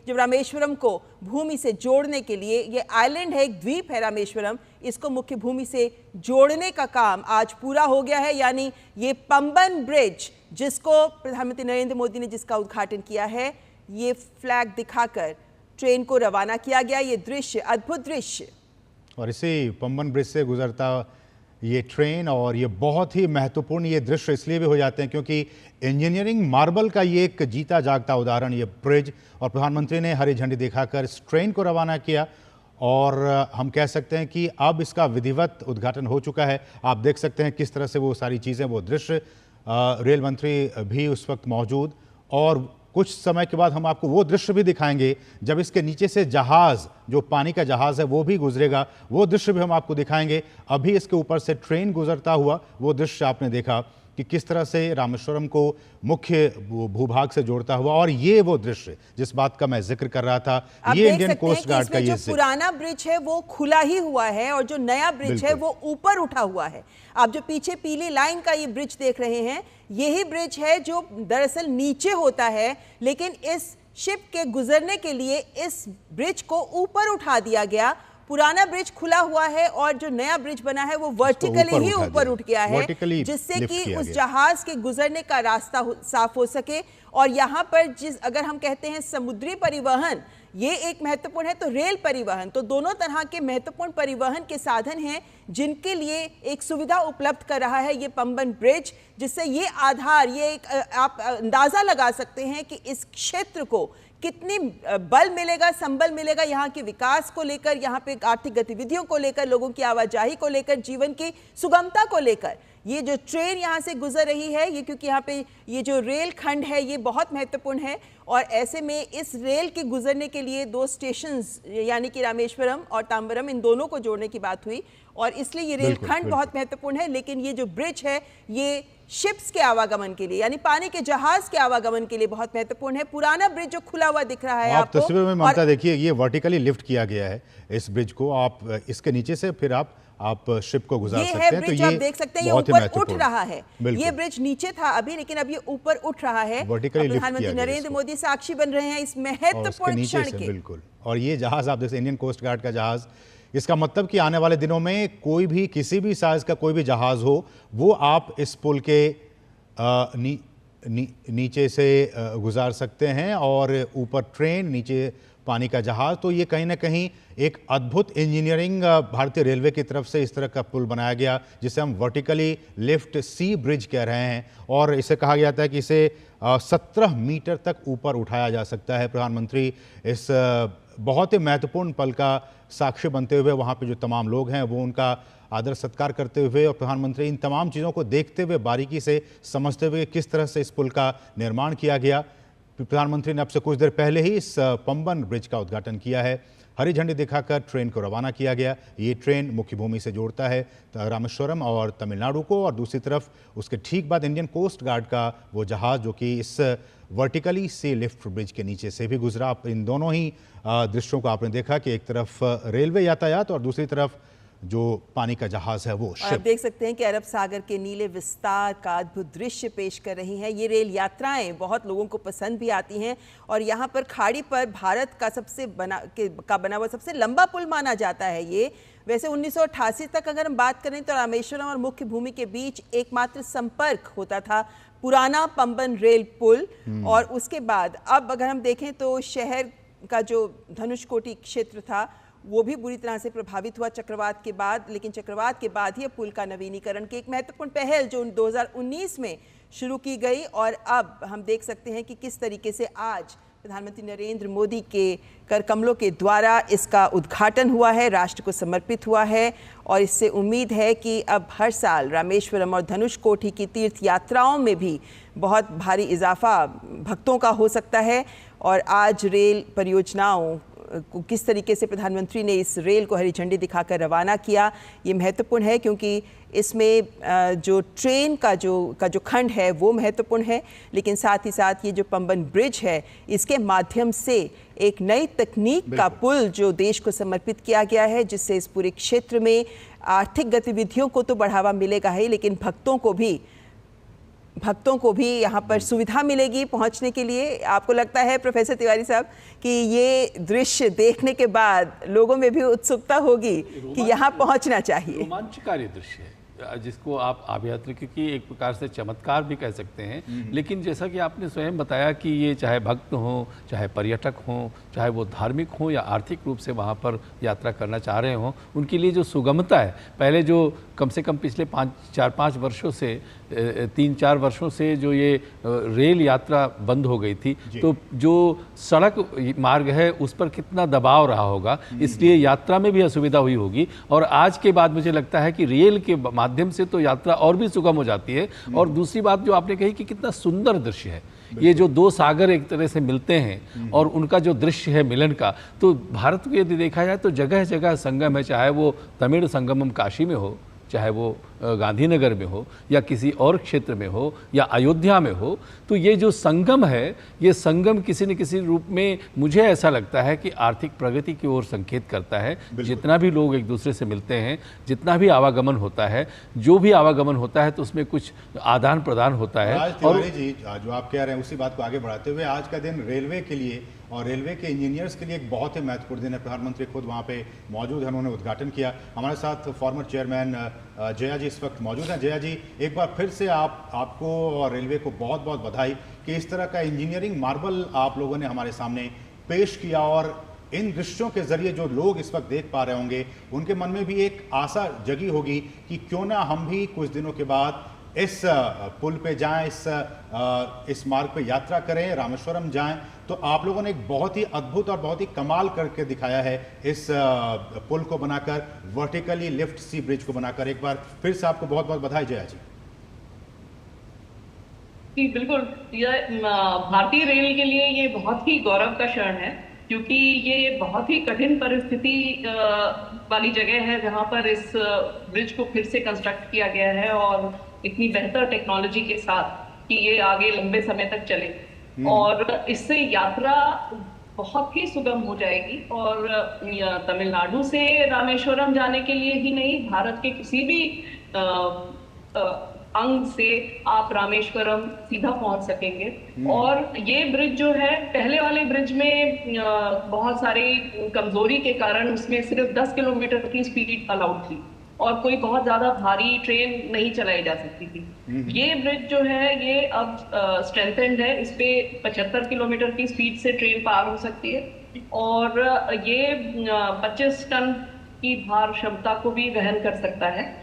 जब रामेश्वरम को भूमि से जोड़ने के लिए, ये आइलैंड है, एक द्वीप है रामेश्वरम, इसको मुख्य भूमि से जोड़ने का काम आज पूरा हो गया है। यानी ये पंबन ब्रिज जिसको प्रधानमंत्री नरेंद्र मोदी ने जिसका उद्घाटन किया है, ये फ्लैग दिखाकर ट्रेन को रवाना किया गया। ये दृश्य, अद्भुत दृश्य। और इसी पंबन ब्रिज से गुजरता ये ट्रेन, और ये बहुत ही महत्वपूर्ण ये दृश्य इसलिए भी हो जाते हैं क्योंकि इंजीनियरिंग मार्बल का ये एक जीता जागता उदाहरण ये ब्रिज, और प्रधानमंत्री ने हरी झंडी दिखाकर इस ट्रेन को रवाना किया। और हम कह सकते हैं कि अब इसका विधिवत उद्घाटन हो चुका है। आप देख सकते हैं किस तरह से वो सारी चीज़ें, वो दृश्य, रेल मंत्री भी उस वक्त मौजूद, और कुछ समय के बाद हम आपको वो दृश्य भी दिखाएंगे जब इसके नीचे से जहाज़, जो पानी का जहाज़ है, वो भी गुजरेगा। वो दृश्य भी हम आपको दिखाएंगे। अभी इसके ऊपर से ट्रेन गुजरता हुआ वो दृश्य आपने देखा कि किस तरह से रामेश्वरम को मुख्य भूभाग से जोड़ता हुआ, और ये वो दृश्य जिस बात का मैं जिक्र कर रहा था, ये इंडियन कोस्ट गार्ड का ये पुराना ब्रिज है वो खुला ही हुआ है और जो नया ब्रिज है वो ऊपर उठा हुआ है। आप जो पीछे पीली लाइन का ये ब्रिज देख रहे हैं, यही ब्रिज है जो दरअसल नीचे होता है, लेकिन इस शिप के गुजरने के लिए इस ब्रिज को ऊपर उठा दिया गया। पुराना ब्रिज खुला हुआ है और जो नया ब्रिज बना है वो वर्टिकली ही ऊपर उठ गया है, जिससे कि उस जहाज के गुजरने का रास्ता साफ हो सके। और यहाँ पर अगर हम कहते हैं समुद्री परिवहन ये एक महत्वपूर्ण है, तो रेल परिवहन, तो दोनों तरह के महत्वपूर्ण परिवहन के साधन हैं जिनके लिए एक सुविधा उपलब्ध कर रहा है ये पंबन ब्रिज, जिससे ये आधार, ये एक आप अंदाजा लगा सकते हैं कि इस क्षेत्र को कितनी बल मिलेगा, संबल मिलेगा यहाँ के विकास को लेकर, यहाँ पे आर्थिक गतिविधियों को लेकर, लोगों की आवाजाही को लेकर, जीवन की सुगमता को लेकर। ये जो ट्रेन यहाँ से गुजर रही है, ये क्योंकि यहाँ पे ये जो रेल खंड है ये बहुत महत्वपूर्ण है, और ऐसे में इस रेल के गुजरने के लिए दो स्टेशंस यानी कि रामेश्वरम और तांबरम, इन दोनों को जोड़ने की बात हुई, और इसलिए ये रेल खंड बहुत महत्वपूर्ण है। लेकिन ये जो ब्रिज है ये शिप्स के आवागमन के लिए, यानी पानी के जहाज के आवागमन के लिए बहुत महत्वपूर्ण है। पुराना ब्रिज जो खुला हुआ दिख रहा है आपको, तस्वीर में ममता देखिए, ये वर्टिकली लिफ्ट किया गया है इस ब्रिज को। आप इसके नीचे से फिर आप शिप को गुजार सकते हैं। तो ये आप देख सकते हैं ये ऊपर उठ रहा है। ये ब्रिज नीचे था अभी, लेकिन अब ये ऊपर उठ रहा है। प्रधानमंत्री नरेंद्र मोदी साक्षी बन रहे हैं इस महत्वपूर्ण क्षण के। बिल्कुल। और ये जहाज आप जैसे इंडियन कोस्ट गार्ड का जहाज, इसका मतलब कि आने वाले दिनों में कोई भी किसी भी साइज का कोई भी जहाज हो, वो आप इस पुल के नीचे से गुजार सकते हैं, और ऊपर ट्रेन, नीचे पानी का जहाज। तो ये कहीं ना कहीं एक अद्भुत इंजीनियरिंग भारतीय रेलवे की तरफ से इस तरह का पुल बनाया गया, जिसे हम वर्टिकली लिफ्ट सी ब्रिज कह रहे हैं, और इसे कहा गया था कि इसे 17 मीटर तक ऊपर उठाया जा सकता है। प्रधानमंत्री इस बहुत ही महत्वपूर्ण पल का साक्षी बनते हुए, वहाँ पे जो तमाम लोग हैं वो उनका आदर सत्कार करते हुए, और प्रधानमंत्री इन तमाम चीज़ों को देखते हुए, बारीकी से समझते हुए किस तरह से इस पुल का निर्माण किया गया। प्रधानमंत्री ने अब से कुछ देर पहले ही इस पंबन ब्रिज का उद्घाटन किया है। हरी झंडी दिखाकर ट्रेन को रवाना किया गया। ये ट्रेन मुख्य भूमि से जोड़ता है रामेश्वरम और तमिलनाडु को, और दूसरी तरफ उसके ठीक बाद इंडियन कोस्ट गार्ड का वो जहाज़ जो कि इस वर्टिकली सी लिफ्ट ब्रिज के नीचे से भी गुजरा। इन दोनों ही दृश्यों को आपने देखा कि एक तरफ रेलवे यातायात और दूसरी तरफ जो पानी का जहाज है वो शिप। आप देख सकते हैं कि अरब सागर के नीले विस्तार का अद्भुत दृश्य पेश कर रही हैं। ये रेल यात्राएं बहुत लोगों को पसंद भी आती हैं, और यहाँ पर खाड़ी पर भारत का बना हुआ सबसे लंबा पुल माना जाता है ये। वैसे 1988 तक अगर हम बात करें तो रामेश्वरम और मुख्य भूमि के बीच एकमात्र संपर्क होता था पुराना पंबन रेल पुल, और उसके बाद अब अगर हम देखें तो शहर का जो धनुषकोटी क्षेत्र था वो भी बुरी तरह से प्रभावित हुआ चक्रवात के बाद। लेकिन चक्रवात के बाद ही पुल का नवीनीकरण की एक महत्वपूर्ण पहल जो 2019 में शुरू की गई, और अब हम देख सकते हैं कि किस तरीके से आज प्रधानमंत्री नरेंद्र मोदी के कर कमलों के द्वारा इसका उद्घाटन हुआ है, राष्ट्र को समर्पित हुआ है। और इससे उम्मीद है कि अब हर साल रामेश्वरम और धनुषकोटी की तीर्थ यात्राओं में भी बहुत भारी इजाफा भक्तों का हो सकता है। और आज रेल परियोजनाओं किस तरीके से प्रधानमंत्री ने इस रेल को हरी झंडी दिखाकर रवाना किया, ये महत्वपूर्ण है, क्योंकि इसमें जो ट्रेन का जो खंड है वो महत्वपूर्ण है, लेकिन साथ ही साथ ये जो पंबन ब्रिज है इसके माध्यम से एक नई तकनीक का पुल जो देश को समर्पित किया गया है, जिससे इस पूरे क्षेत्र में आर्थिक गतिविधियों को तो बढ़ावा मिलेगा ही, लेकिन भक्तों को भी भक्तों को भी यहाँ पर सुविधा मिलेगी पहुँचने के लिए। आपको लगता है प्रोफेसर तिवारी साहब कि ये दृश्य देखने के बाद लोगों में भी उत्सुकता होगी कि यहाँ पहुँचना चाहिए? रोमांचकारी दृश्य है जिसको आप आध्यात्मिक की एक प्रकार से चमत्कार भी कह सकते हैं। लेकिन जैसा कि आपने स्वयं बताया कि ये चाहे भक्त हों, चाहे पर्यटक हों, चाहे वो धार्मिक हों या आर्थिक रूप से वहाँ पर यात्रा करना चाह रहे हों, उनके लिए जो सुगमता है, पहले जो कम से कम पिछले 4-5 वर्षों से 3-4 वर्षों से जो ये रेल यात्रा बंद हो गई थी, तो जो सड़क मार्ग है उस पर कितना दबाव रहा होगा, इसलिए यात्रा में भी असुविधा हुई होगी। और आज के बाद मुझे लगता है कि रेल के माध्यम से तो यात्रा और भी सुगम हो जाती है। और दूसरी बात जो आपने कही कि कितना सुंदर दृश्य है, ये जो दो सागर एक तरह से मिलते हैं और उनका जो दृश्य है मिलन का, तो भारत को यदि देखा जाए तो जगह जगह संगम है, चाहे वो तमिल संगमम काशी में हो, चाहे वो गांधीनगर में हो या किसी और क्षेत्र में हो या अयोध्या में हो। तो ये जो संगम है, ये संगम किसी न किसी रूप में मुझे ऐसा लगता है कि आर्थिक प्रगति की ओर संकेत करता है। जितना भी लोग एक दूसरे से मिलते हैं, जितना भी आवागमन होता है, जो भी आवागमन होता है, तो उसमें कुछ आदान प्रदान होता है। और जी जो आप कह रहे हैं उसी बात को आगे बढ़ाते हुए, आज का दिन रेलवे के लिए और रेलवे के इंजीनियर्स के लिए एक बहुत ही महत्वपूर्ण दिन है। प्रधानमंत्री खुद वहाँ पे मौजूद हैं, उन्होंने उद्घाटन किया। हमारे साथ फॉर्मर चेयरमैन जया जी इस वक्त मौजूद हैं। जया जी, एक बार फिर से आपको और रेलवे को बहुत बहुत बधाई कि इस तरह का इंजीनियरिंग मार्बल आप लोगों ने हमारे सामने पेश किया। और इन दृश्यों के जरिए जो लोग इस वक्त देख पा रहे होंगे, उनके मन में भी एक आशा जगी होगी कि क्यों ना हम भी कुछ दिनों के बाद इस पुल पे जाएं, इस मार्ग पे यात्रा करें, रामेश्वरम जाएं। तो आप लोगों ने एक बहुत ही अद्भुत और बहुत ही कमाल करके दिखाया है इस पुल को बनाकर, वर्टिकली लिफ्ट सी ब्रिज को बनाकर। एक बार फिर से आपको बहुत बहुत बधाई जया जी। जी बिल्कुल, भारतीय रेल के लिए ये बहुत ही गौरव का क्षण है, क्योंकि ये बहुत ही कठिन परिस्थिति वाली जगह है जहां पर इस ब्रिज को फिर से कंस्ट्रक्ट किया गया है और इतनी बेहतर टेक्नोलॉजी के साथ कि ये आगे लंबे समय तक चले। और इससे यात्रा बहुत ही सुगम हो जाएगी। और तमिलनाडु से रामेश्वरम जाने के लिए ही नहीं, भारत के किसी भी अंग से आप रामेश्वरम सीधा पहुंच सकेंगे। और ये ब्रिज जो है, पहले वाले ब्रिज में बहुत सारी कमजोरी के कारण उसमें सिर्फ 10 किलोमीटर की स्पीड अलाउड थी और कोई बहुत ज्यादा भारी ट्रेन नहीं चलाई जा सकती थी। ये ब्रिज जो है ये अब स्ट्रेंथेंड है, इस पे 75 किलोमीटर की स्पीड से ट्रेन पार हो सकती है और ये 25 टन की भार क्षमता को भी वहन कर सकता है।